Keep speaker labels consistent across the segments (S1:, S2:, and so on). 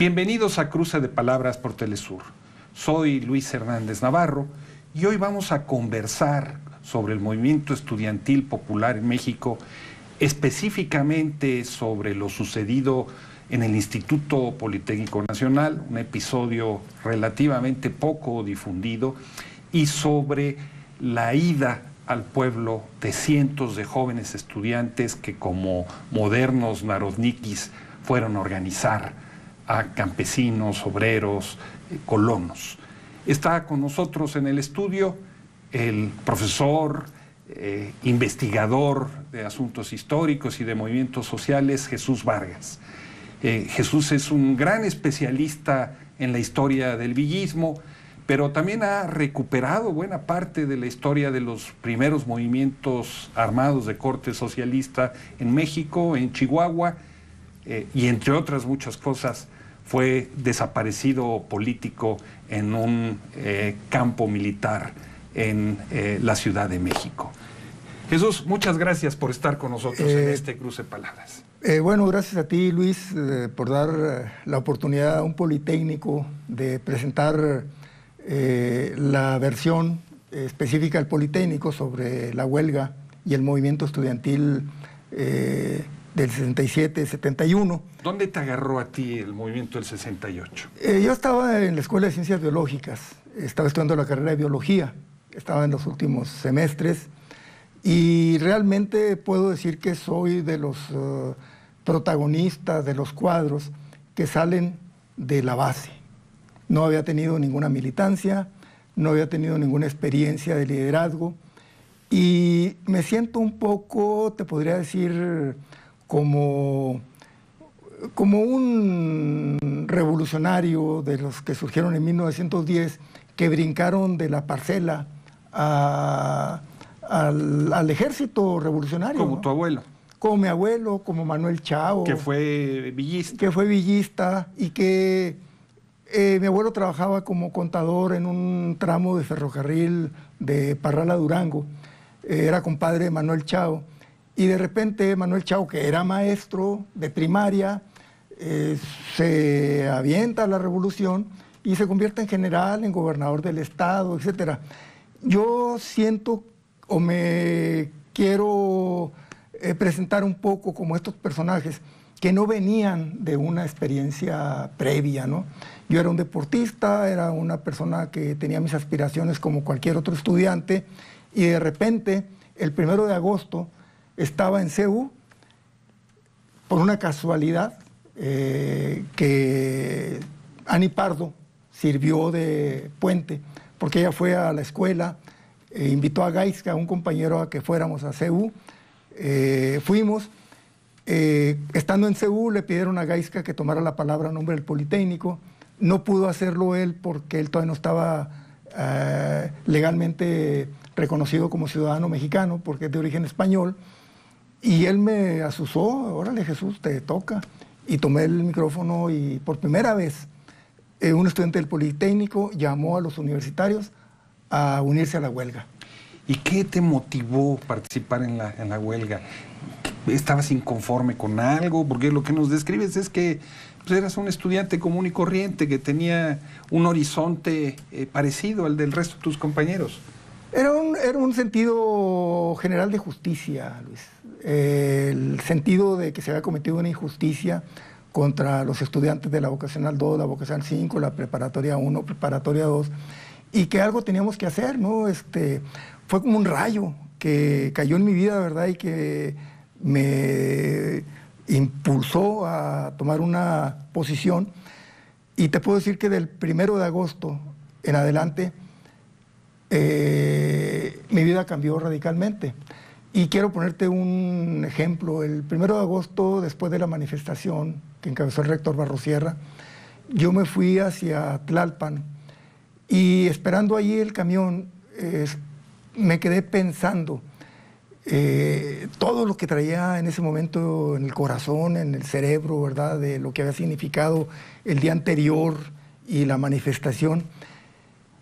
S1: Bienvenidos a Cruce de Palabras por Telesur. Soy Luis Hernández Navarro y hoy vamos a conversar sobre el movimiento estudiantil popular en México, específicamente sobre lo sucedido en el Instituto Politécnico Nacional, un episodio relativamente poco difundido, y sobre la ida al pueblo de cientos de jóvenes estudiantes que como modernos narodnikis fueron a organizar a campesinos, obreros, colonos. Está con nosotros en el estudio el profesor, investigador de asuntos históricos y de movimientos sociales, Jesús Vargas. Jesús es un gran especialista en la historia del villismo, pero también ha recuperado buena parte de la historia de los primeros movimientos armados de corte socialista en México, en Chihuahua, y entre otras muchas cosas fue desaparecido político en un campo militar en la Ciudad de México. Jesús, muchas gracias por estar con nosotros en este Cruce de Palabras.
S2: Bueno, gracias a ti, Luis, por dar la oportunidad a un politécnico de presentar la versión específica del Politécnico sobre la huelga y el movimiento estudiantil del 67-71.
S1: ¿Dónde te agarró a ti el movimiento del 68?
S2: Yo estaba en la Escuela de Ciencias Biológicas, estaba estudiando la carrera de Biología, estaba en los últimos semestres y realmente puedo decir que soy de los protagonistas de los cuadros que salen de la base. No había tenido ninguna militancia, no había tenido ninguna experiencia de liderazgo y me siento un poco, te podría decir, como un revolucionario de los que surgieron en 1910, que brincaron de la parcela al ejército revolucionario.
S1: Como,
S2: ¿no?
S1: Tu abuelo.
S2: Como mi abuelo, como Manuel Chao.
S1: Que fue villista.
S2: Que fue villista y que mi abuelo trabajaba como contador en un tramo de ferrocarril de Parral a Durango. Era compadre de Manuel Chao. Y de repente Manuel Chao, que era maestro de primaria, se avienta a la revolución y se convierte en general, en gobernador del estado, etc. Yo siento o me quiero presentar un poco como estos personajes que no venían de una experiencia previa, ¿no? Yo era un deportista, era una persona que tenía mis aspiraciones como cualquier otro estudiante y de repente, el 1 de agosto, estaba en CEU por una casualidad que Ani Pardo sirvió de puente, porque ella fue a la escuela, invitó a Gaizka, a un compañero, a que fuéramos a CEU. Fuimos. Estando en CEU le pidieron a Gaizka que tomara la palabra a nombre del Politécnico. No pudo hacerlo él porque él todavía no estaba legalmente reconocido como ciudadano mexicano porque es de origen español. Y él me asusó, órale Jesús, te toca. Y tomé el micrófono y por primera vez un estudiante del Politécnico llamó a los universitarios a unirse a la huelga.
S1: ¿Y qué te motivó participar en la huelga? ¿Estabas inconforme con algo? Porque lo que nos describes es que pues, eras un estudiante común y corriente que tenía un horizonte parecido al del resto de tus compañeros.
S2: Era un sentido general de justicia, Luis. El sentido de que se había cometido una injusticia contra los estudiantes de la Vocacional 2, la Vocacional 5, la Preparatoria 1, Preparatoria 2, y que algo teníamos que hacer, ¿no? Fue como un rayo que cayó en mi vida, ¿verdad? Y que me impulsó a tomar una posición. Y te puedo decir que del 1 de agosto en adelante, mi vida cambió radicalmente. Y quiero ponerte un ejemplo. El 1 de agosto, después de la manifestación que encabezó el rector Barrosierra, yo me fui hacia Tlalpan y esperando allí el camión, me quedé pensando todo lo que traía en ese momento en el corazón, en el cerebro, ¿verdad? De lo que había significado el día anterior y la manifestación.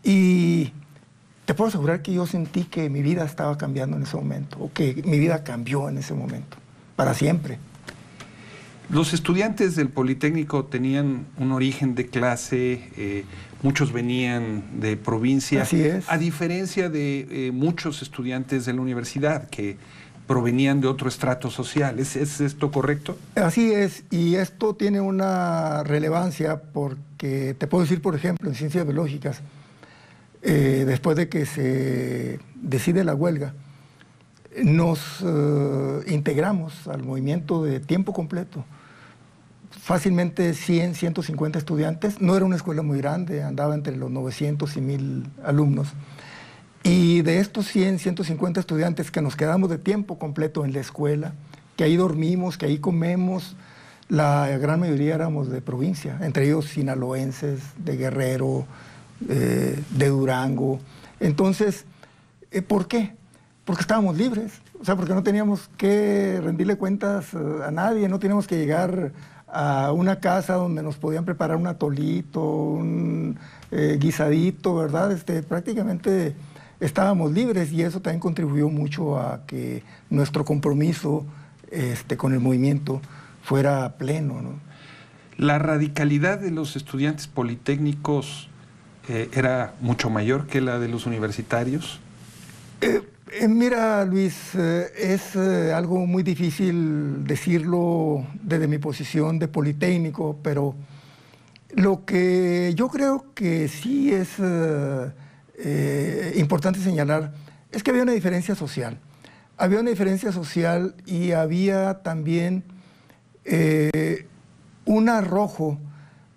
S2: Y te puedo asegurar que yo sentí que mi vida estaba cambiando en ese momento, o que mi vida cambió en ese momento, para siempre.
S1: Los estudiantes del Politécnico tenían un origen de clase, muchos venían de provincia.
S2: Así es.
S1: A diferencia de muchos estudiantes de la universidad que provenían de otro estrato social. ¿Es esto correcto?
S2: Así es, y esto tiene una relevancia porque te puedo decir, por ejemplo, en ciencias biológicas, después de que se decide la huelga, nos integramos al movimiento de tiempo completo. Fácilmente 100, 150 estudiantes. No era una escuela muy grande, andaba entre los 900 y 1000 alumnos. Y de estos 100, 150 estudiantes que nos quedamos de tiempo completo en la escuela, que ahí dormimos, que ahí comemos, la gran mayoría éramos de provincia, entre ellos sinaloenses, de Guerrero, de Durango. Entonces, ¿por qué? Porque estábamos libres, o sea, porque no teníamos que rendirle cuentas a nadie, no teníamos que llegar a una casa donde nos podían preparar un atolito, un guisadito, ¿verdad? Prácticamente estábamos libres y eso también contribuyó mucho a que nuestro compromiso con el movimiento fuera pleno, ¿no?
S1: La radicalidad de los estudiantes politécnicos era mucho mayor que la de los universitarios.
S2: Mira, Luis, es algo muy difícil decirlo desde mi posición de politécnico, pero lo que yo creo que sí es importante señalar es que había una diferencia social. Había una diferencia social y había también un arrojo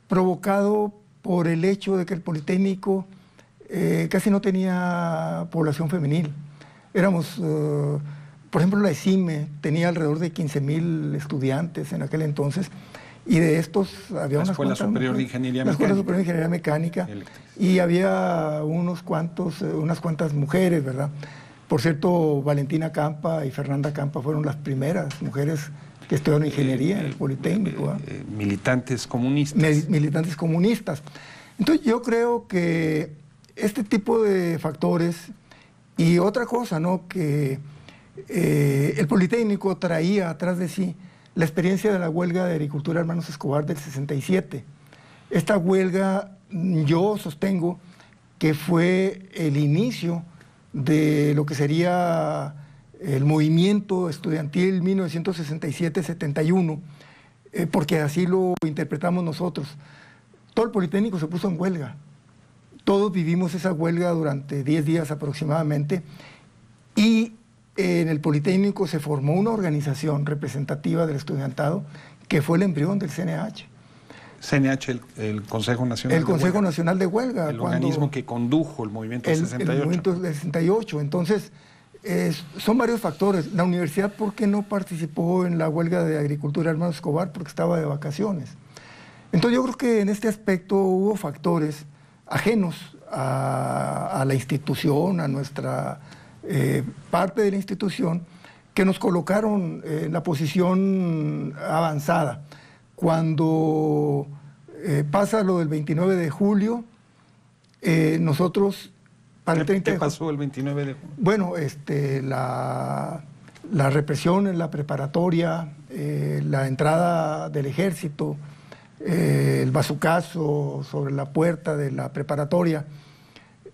S2: provocado por el hecho de que el Politécnico casi no tenía población femenil. Éramos, por ejemplo, la ESIME tenía alrededor de 15,000 estudiantes en aquel entonces, y de estos había
S1: la Escuela Superior de Ingeniería Mecánica.
S2: La Escuela Superior de Ingeniería Mecánica, y había unas cuantas mujeres, ¿verdad? Por cierto, Valentina Campa y Fernanda Campa fueron las primeras mujeres que estudiaron ingeniería en el Politécnico.
S1: Militantes comunistas.
S2: Militantes comunistas. Entonces yo creo que este tipo de factores, y otra cosa, ¿no? Que el Politécnico traía atrás de sí la experiencia de la huelga de agricultura Hermanos Escobar del 67. Esta huelga, yo sostengo que fue el inicio de lo que sería el movimiento estudiantil 1967-71, porque así lo interpretamos nosotros. Todo el Politécnico se puso en huelga. Todos vivimos esa huelga durante 10 días aproximadamente, y en el Politécnico se formó una organización representativa del estudiantado que fue el embrión del CNH.
S1: CNH, el Consejo Nacional
S2: de Huelga. El Consejo Nacional de Huelga.
S1: El organismo que condujo el movimiento del 68.
S2: El movimiento del 68. Entonces, son varios factores. La universidad, ¿por qué no participó en la huelga de agricultura Hermanos Escobar? Porque estaba de vacaciones. Entonces, yo creo que en este aspecto hubo factores ajenos a la institución, a nuestra parte de la institución, que nos colocaron en la posición avanzada. Cuando pasa lo del 29 de julio, nosotros, para el 30
S1: ¿Qué pasó el 29 de julio?
S2: Bueno, la represión en la preparatoria, la entrada del ejército, el bazucazo sobre la puerta de la preparatoria,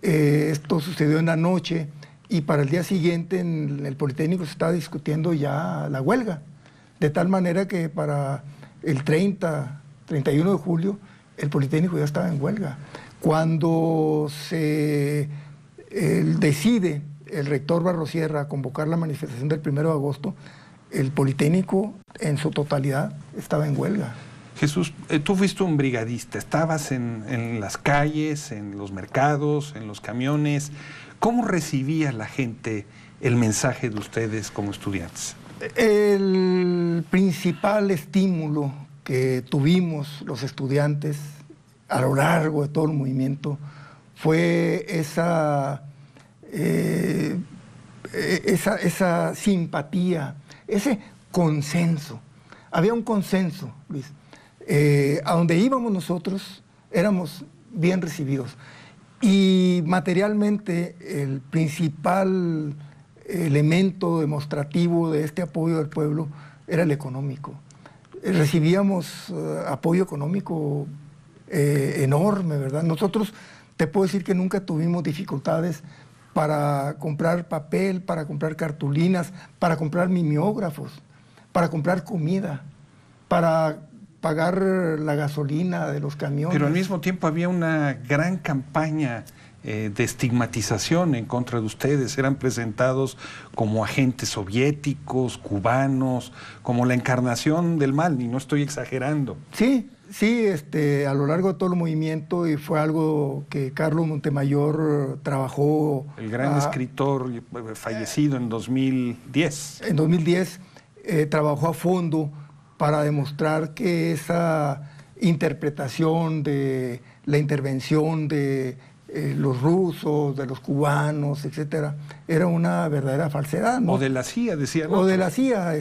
S2: esto sucedió en la noche, y para el día siguiente en el Politécnico se estaba discutiendo ya la huelga, de tal manera que para el 31 de julio, el Politécnico ya estaba en huelga. Cuando decide el rector Barrosierra convocar la manifestación del 1 de agosto, el Politécnico en su totalidad estaba en huelga.
S1: Jesús, tú fuiste un brigadista, estabas en las calles, en los mercados, en los camiones. ¿Cómo recibía la gente el mensaje de ustedes como estudiantes?
S2: El principal estímulo que tuvimos los estudiantes a lo largo de todo el movimiento fue esa simpatía, ese consenso. Había un consenso, Luis. A donde íbamos nosotros éramos bien recibidos. Y materialmente el principal elemento demostrativo de este apoyo del pueblo era el económico. recibíamos apoyo económico enorme, ¿verdad? Nosotros, te puedo decir que nunca tuvimos dificultades para comprar papel, para comprar cartulinas, para comprar mimeógrafos, para comprar comida, para pagar la gasolina de los camiones.
S1: Pero al mismo tiempo había una gran campaña de estigmatización en contra de ustedes. Eran presentados como agentes soviéticos, cubanos, como la encarnación del mal, y no estoy exagerando.
S2: Sí, sí, a lo largo de todo el movimiento, y fue algo que Carlos Montemayor trabajó.
S1: El gran escritor fallecido en 2010.
S2: En 2010 trabajó a fondo para demostrar que esa interpretación de la intervención de los rusos, de los cubanos, etcétera, era una verdadera falsedad, ¿no?
S1: O de la CIA, decían.
S2: O de la CIA,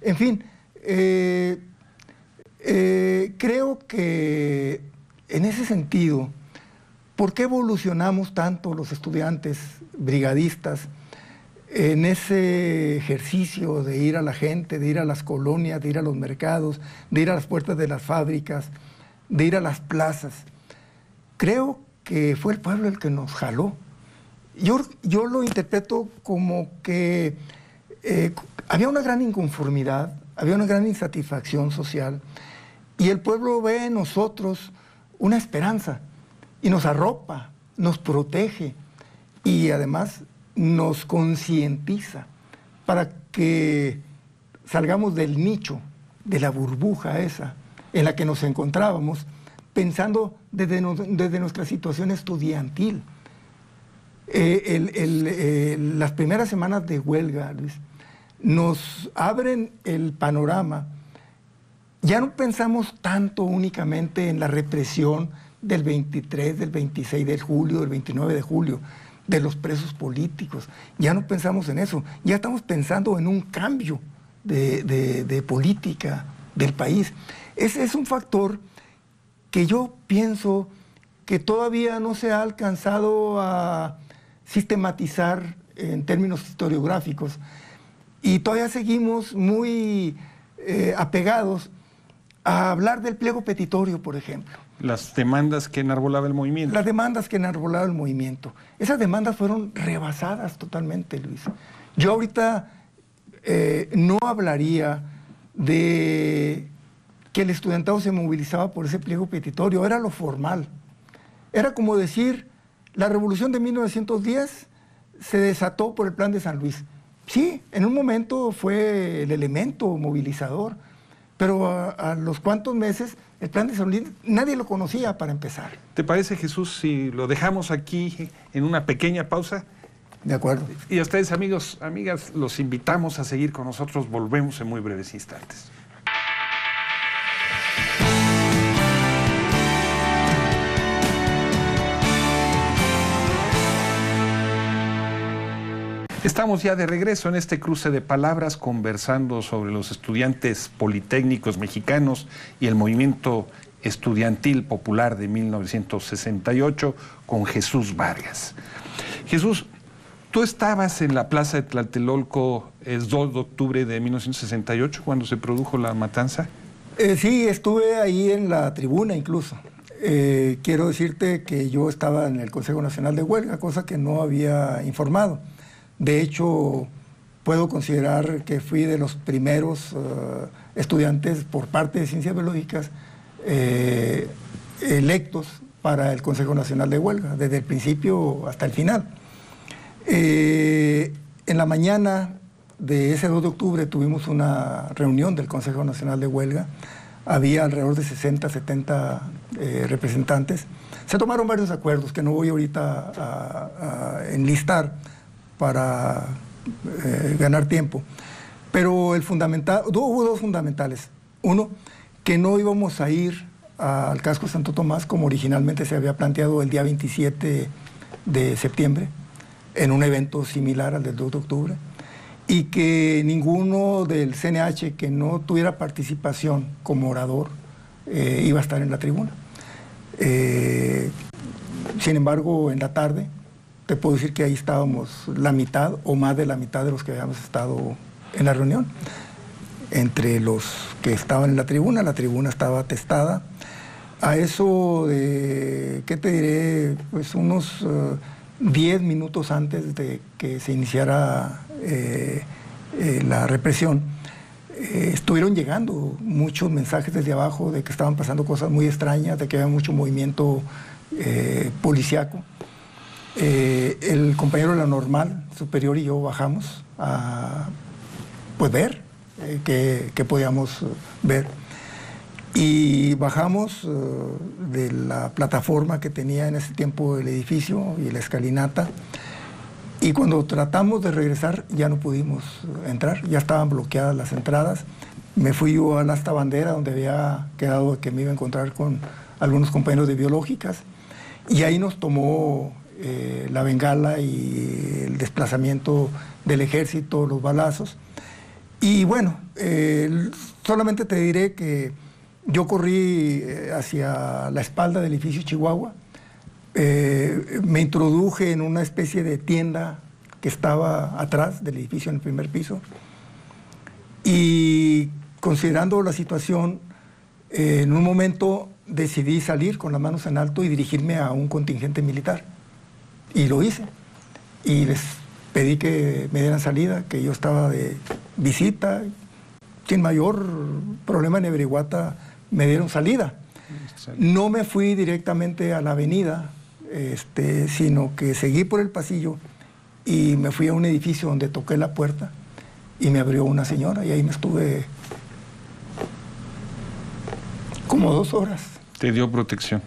S2: en fin. Creo que en ese sentido, ¿por qué evolucionamos tanto los estudiantes brigadistas en ese ejercicio de ir a la gente, de ir a las colonias, de ir a los mercados, de ir a las puertas de las fábricas, de ir a las plazas? Creo que fue el pueblo el que nos jaló. Yo lo interpreto como que había una gran inconformidad, había una gran insatisfacción social, y el pueblo ve en nosotros una esperanza, y nos arropa, nos protege, y además nos concientiza para que salgamos del nicho, de la burbuja esa en la que nos encontrábamos, pensando desde nuestra situación estudiantil. Las primeras semanas de huelga, Luis, nos abren el panorama. Ya no pensamos tanto únicamente en la represión del 23, del 26 de julio, del 29 de julio, de los presos políticos. Ya no pensamos en eso. Ya estamos pensando en un cambio de política del país. Ese es un factor que yo pienso que todavía no se ha alcanzado a sistematizar en términos historiográficos, y todavía seguimos muy apegados a hablar del pliego petitorio, por ejemplo.
S1: Las demandas que enarbolaba el movimiento.
S2: Las demandas que enarbolaba el movimiento. Esas demandas fueron rebasadas totalmente, Luis. Yo ahorita no hablaría de que el estudiantado se movilizaba por ese pliego petitorio. Era lo formal. Era como decir, la revolución de 1910 se desató por el Plan de San Luis. Sí, en un momento fue el elemento movilizador, pero a los cuantos meses el Plan de San Luis nadie lo conocía, para empezar.
S1: ¿Te parece, Jesús, si lo dejamos aquí en una pequeña pausa?
S2: De acuerdo.
S1: Y a ustedes, amigos, amigas, los invitamos a seguir con nosotros. Volvemos en muy breves instantes. Estamos ya de regreso en este cruce de palabras, conversando sobre los estudiantes politécnicos mexicanos y el movimiento estudiantil popular de 1968 con Jesús Vargas. Jesús, tú estabas en la plaza de Tlatelolco el 2 de octubre de 1968, cuando se produjo la matanza.
S2: Sí, estuve ahí en la tribuna incluso. Quiero decirte que yo estaba en el Consejo Nacional de Huelga, cosa que no había informado. De hecho, puedo considerar que fui de los primeros estudiantes por parte de Ciencias Biológicas electos para el Consejo Nacional de Huelga, desde el principio hasta el final. En la mañana de ese 2 de octubre tuvimos una reunión del Consejo Nacional de Huelga. Había alrededor de 60, 70 representantes. Se tomaron varios acuerdos que no voy ahorita a enlistar para ganar tiempo. Pero hubo dos fundamentales. Uno, que no íbamos a ir al casco Santo Tomás como originalmente se había planteado el día 27 de septiembre, en un evento similar al del 2 de octubre, y que ninguno del CNH que no tuviera participación como orador iba a estar en la tribuna. Sin embargo, en la tarde, te puedo decir que ahí estábamos la mitad o más de la mitad de los que habíamos estado en la reunión. entre los que estaban en la tribuna estaba atestada. A eso de, ¿qué te diré? Pues unos 10 minutos antes de que se iniciara la represión, estuvieron llegando muchos mensajes desde abajo de que estaban pasando cosas muy extrañas, de que había mucho movimiento policíaco. El compañero de la normal superior y yo bajamos a pues ver qué podíamos ver. Y bajamos de la plataforma que tenía en ese tiempo el edificio y la escalinata. Y cuando tratamos de regresar ya no pudimos entrar, ya estaban bloqueadas las entradas. Me fui yo al asta bandera, donde había quedado que me iba a encontrar con algunos compañeros de biológicas, y ahí nos tomó la bengala y el desplazamiento del ejército, los balazos. Y bueno, solamente te diré que yo corrí hacia la espalda del edificio Chihuahua. Me introduje en una especie de tienda que estaba atrás del edificio en el primer piso, y considerando la situación, en un momento decidí salir con las manos en alto y dirigirme a un contingente militar, y lo hice, y les pedí que me dieran salida, que yo estaba de visita, sin mayor problema en Averiguata me dieron salida. No me fui directamente a la avenida, sino que seguí por el pasillo y me fui a un edificio donde toqué la puerta y me abrió una señora, y ahí me estuve como 2 horas.
S1: ¿Te dio protección?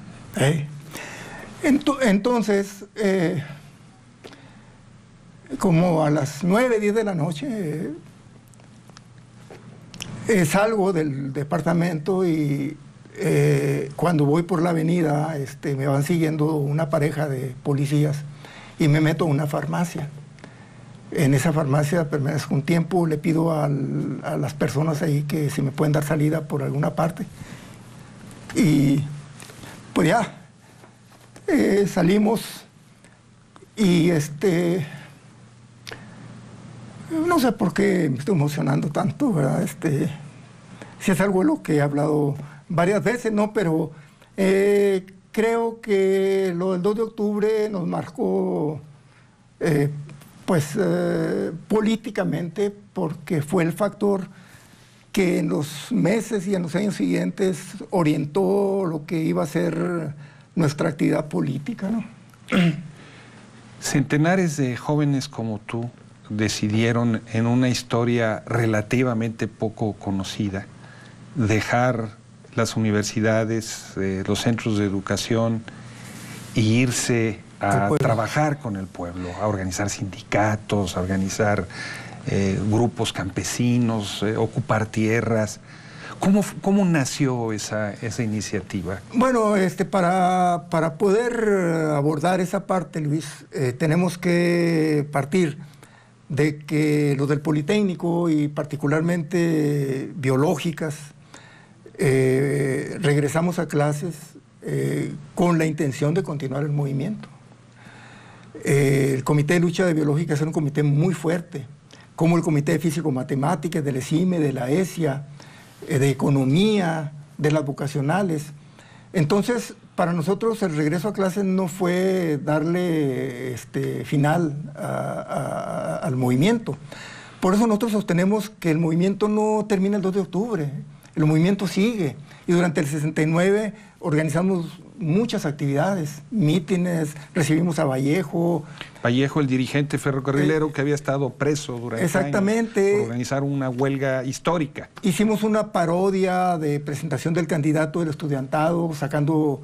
S2: Entonces, como a las 9, 10 de la noche, salgo del departamento y cuando voy por la avenida me van siguiendo una pareja de policías y me meto a una farmacia. En esa farmacia permanezco un tiempo, le pido a las personas ahí que si me pueden dar salida por alguna parte. Y pues ya, salimos y no sé por qué me estoy emocionando tanto, ¿verdad? Si es algo de lo que he hablado varias veces, ¿no? Pero creo que lo del 2 de octubre nos marcó, políticamente, porque fue el factor que en los meses y en los años siguientes orientó lo que iba a ser nuestra actividad política, ¿no?
S1: Centenares de jóvenes como tú decidieron, en una historia relativamente poco conocida, dejar las universidades, los centros de educación, e irse a trabajar con el pueblo, a organizar sindicatos, a organizar grupos campesinos, ocupar tierras. ¿Cómo nació esa iniciativa?
S2: Bueno, para poder abordar esa parte, Luis, tenemos que partir de que los del Politécnico, y particularmente biológicas, regresamos a clases con la intención de continuar el movimiento. El Comité de Lucha de Biológicas era un comité muy fuerte, como el Comité de Físico-Matemáticas, del ESIME, de la ESIA, de Economía, de las vocacionales. Entonces, para nosotros el regreso a clases no fue darle final al movimiento. Por eso nosotros sostenemos que el movimiento no termina el 2 de octubre, el movimiento sigue. Y durante el 69 organizamos muchas actividades, mítines, recibimos a Vallejo.
S1: Vallejo, el dirigente ferrocarrilero que había estado preso durante
S2: exactamente
S1: años por organizar una huelga histórica.
S2: Hicimos una parodia de presentación del candidato del estudiantado, sacando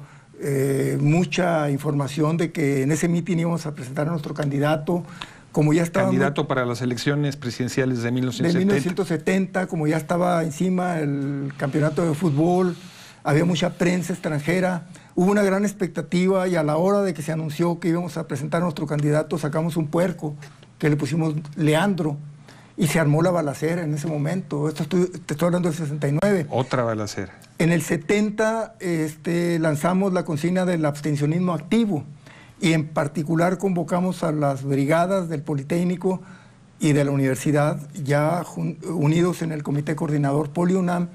S2: mucha información de que en ese mitin íbamos a presentar a nuestro candidato. Como ya estaba
S1: candidato para las elecciones presidenciales de 1970.
S2: De 1970, como ya estaba encima el campeonato de fútbol, había mucha prensa extranjera, hubo una gran expectativa, y a la hora de que se anunció que íbamos a presentar a nuestro candidato, sacamos un puerco que le pusimos Leandro, y se armó la balacera en ese momento. Te estoy hablando del 69.
S1: Otra balacera.
S2: En el 70 lanzamos la consigna del abstencionismo activo, y en particular convocamos a las brigadas del Politécnico y de la universidad, ya unidos en el Comité Coordinador PoliUNAM,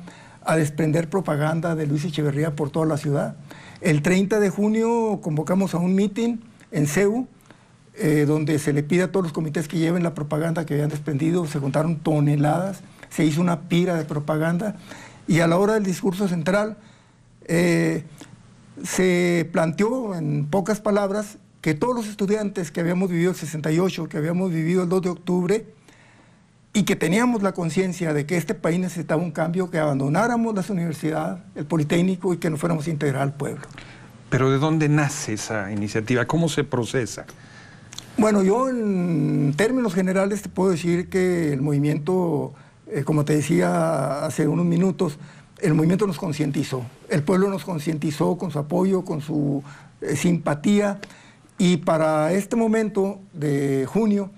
S2: a desprender propaganda de Luis Echeverría por toda la ciudad. El 30 de junio convocamos a un meeting en CEU, donde se le pide a todos los comités que lleven la propaganda que habían desprendido. Se juntaron toneladas, se hizo una pira de propaganda, y a la hora del discurso central se planteó en pocas palabras que todos los estudiantes que habíamos vivido el 68, que habíamos vivido el 2 de octubre, y que teníamos la conciencia de que este país necesitaba un cambio, que abandonáramos las universidades, el Politécnico, y que nos fuéramos a integrar al pueblo.
S1: ¿Pero de dónde nace esa iniciativa? ¿Cómo se procesa?
S2: Bueno, yo en términos generales te puedo decir que el movimiento, como te decía hace unos minutos, el movimiento nos concientizó. El pueblo nos concientizó con su apoyo, con su simpatía, y para este momento de junio,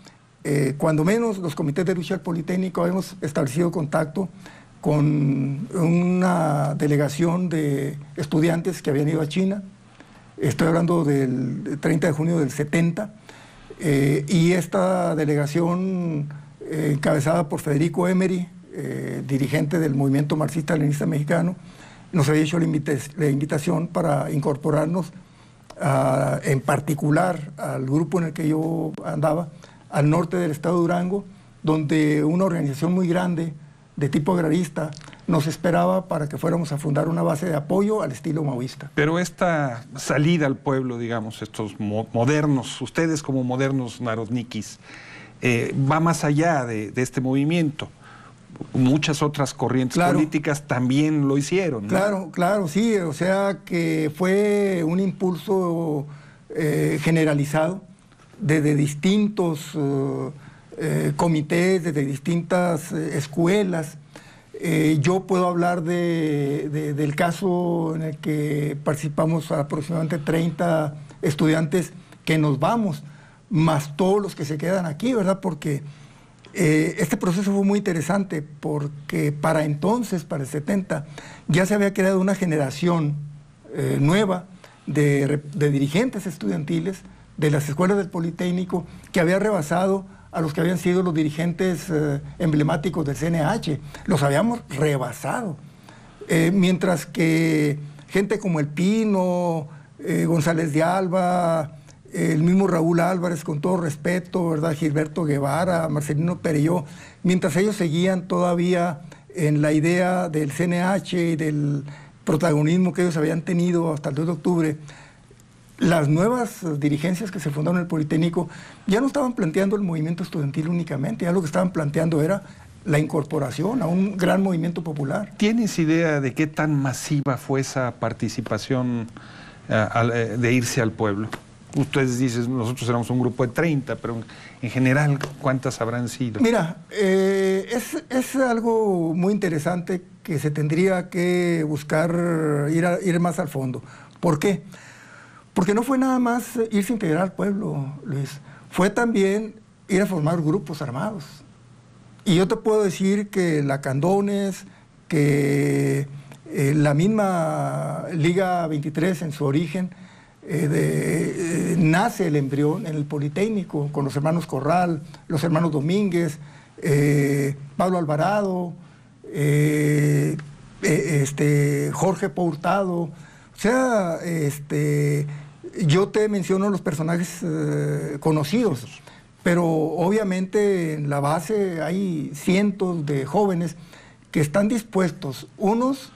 S2: cuando menos los comités de lucha del Politécnico hemos establecido contacto con una delegación de estudiantes que habían ido a China. Estoy hablando del 30 de junio del 70, y esta delegación, encabezada por Federico Emery, dirigente del movimiento marxista-leninista mexicano, nos había hecho la invitación para incorporarnos en particular al grupo en el que yo andaba, al norte del estado de Durango, donde una organización muy grande de tipo agrarista nos esperaba para que fuéramos a fundar una base de apoyo al estilo maoísta.
S1: Pero esta salida al pueblo, digamos, estos modernos, ustedes como modernos narodnikis, va más allá de este movimiento. Muchas otras corrientes políticas también lo hicieron, ¿no?
S2: Claro, sí. O sea que fue un impulso generalizado desde distintos comités, desde distintas escuelas. Yo puedo hablar del caso en el que participamos aproximadamente 30 estudiantes que nos vamos, más todos los que se quedan aquí, ¿verdad? Porque este proceso fue muy interesante, porque para entonces, para el 70, ya se había creado una generación nueva de dirigentes estudiantiles de las escuelas del Politécnico, que había rebasado a los que habían sido los dirigentes emblemáticos del CNH. Los habíamos rebasado. Mientras que gente como El Pino, González de Alba, el mismo Raúl Álvarez, con todo respeto, ¿verdad? Gilberto Guevara, Marcelino Perelló, mientras ellos seguían todavía en la idea del CNH y del protagonismo que ellos habían tenido hasta el 2 de octubre, las nuevas dirigencias que se fundaron en el Politécnico ya no estaban planteando el movimiento estudiantil únicamente, ya lo que estaban planteando era la incorporación a un gran movimiento popular.
S1: ¿Tienes idea de qué tan masiva fue esa participación de irse al pueblo? Ustedes dicen, nosotros éramos un grupo de 30, pero en general, ¿cuántas habrán sido?
S2: Mira, es algo muy interesante que se tendría que buscar, ir más al fondo. ¿Por qué? Porque no fue nada más irse a integrar al pueblo, Luis. Fue también ir a formar grupos armados. Y yo te puedo decir que Lacandones, que la misma Liga 23 en su origen, nace el embrión en el Politécnico, con los hermanos Corral, los hermanos Domínguez, Pablo Alvarado, Jorge Hurtado. O sea, yo te menciono los personajes conocidos, pero obviamente en la base hay cientos de jóvenes que están dispuestos, unos,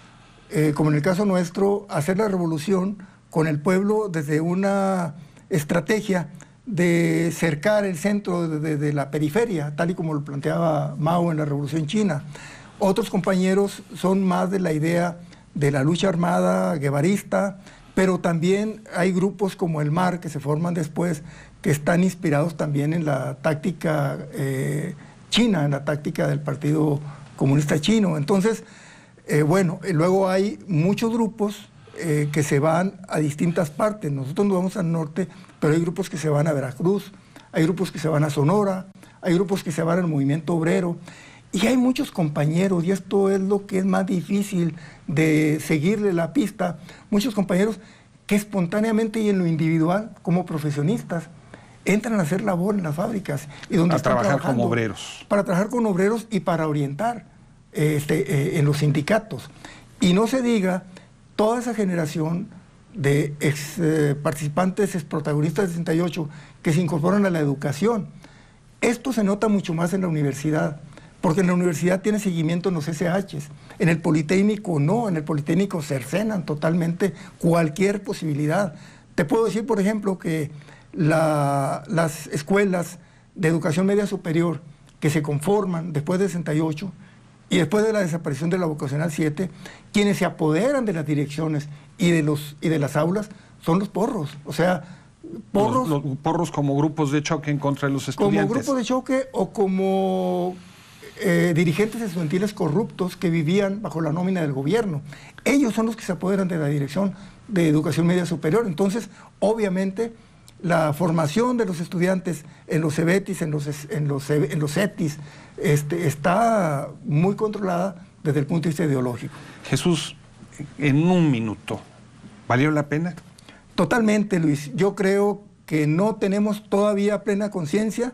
S2: como en el caso nuestro, a hacer la revolución con el pueblo desde una estrategia de cercar el centro de la periferia, tal y como lo planteaba Mao en la Revolución China. Otros compañeros son más de la idea de la lucha armada guevarista, pero también hay grupos como el MAR que se forman después, que están inspirados también en la táctica china, en la táctica del Partido Comunista Chino. Entonces, luego hay muchos grupos que se van a distintas partes. Nosotros nos vamos al norte, pero hay grupos que se van a Veracruz, hay grupos que se van a Sonora, hay grupos que se van al movimiento obrero, y hay muchos compañeros, y esto es lo que es más difícil de seguirle la pista, muchos compañeros que espontáneamente y en lo individual, como profesionistas, entran a hacer labor en las fábricas. Y donde
S1: a trabajar como obreros.
S2: Para trabajar con obreros y para orientar en los sindicatos. Y no se diga toda esa generación de participantes, protagonistas del 68, que se incorporan a la educación. Esto se nota mucho más en la universidad, porque en la universidad tiene seguimiento en los SHs, en el Politécnico no, en el Politécnico cercenan totalmente cualquier posibilidad. Te puedo decir, por ejemplo, que las escuelas de educación media superior que se conforman después del 68 y después de la desaparición de la vocacional 7, quienes se apoderan de las direcciones y de las aulas son los porros, o sea, porros...
S1: Los porros como grupos de choque en contra de los estudiantes.
S2: Como grupos de choque o como dirigentes estudiantiles corruptos que vivían bajo la nómina del gobierno. Ellos son los que se apoderan de la dirección de educación media superior. Entonces, obviamente, la formación de los estudiantes en los CEBETIS, en los CETIS, está muy controlada desde el punto de vista ideológico.
S1: Jesús, en un minuto, ¿valió la pena?
S2: Totalmente, Luis. Yo creo que no tenemos todavía plena conciencia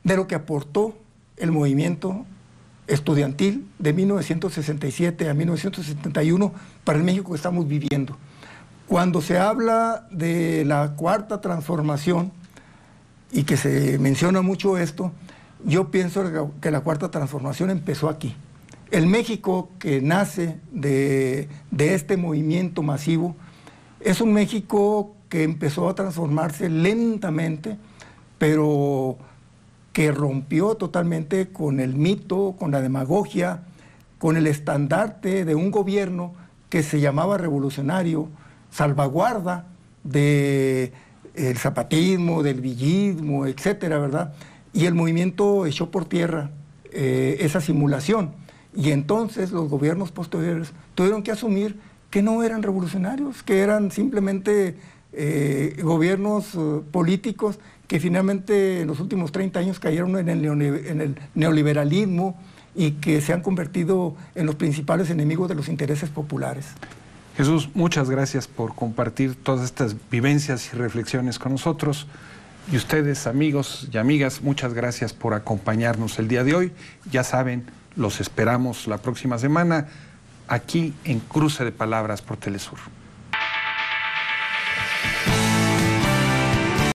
S2: de lo que aportó el movimiento estudiantil de 1967 a 1971 para el México que estamos viviendo. Cuando se habla de la Cuarta Transformación y que se menciona mucho esto, yo pienso que la Cuarta Transformación empezó aquí. El México que nace de este movimiento masivo es un México que empezó a transformarse lentamente, pero que rompió totalmente con el mito, con la demagogia, con el estandarte de un gobierno que se llamaba revolucionario, salvaguarda del zapatismo, del villismo, etcétera, ¿verdad? Y el movimiento echó por tierra esa simulación. Y entonces los gobiernos posteriores tuvieron que asumir que no eran revolucionarios, que eran simplemente gobiernos políticos que finalmente en los últimos 30 años cayeron en el neoliberalismo y que se han convertido en los principales enemigos de los intereses populares.
S1: Jesús, muchas gracias por compartir todas estas vivencias y reflexiones con nosotros. Y ustedes, amigos y amigas, muchas gracias por acompañarnos el día de hoy. Ya saben, los esperamos la próxima semana aquí en Cruce de Palabras por Telesur.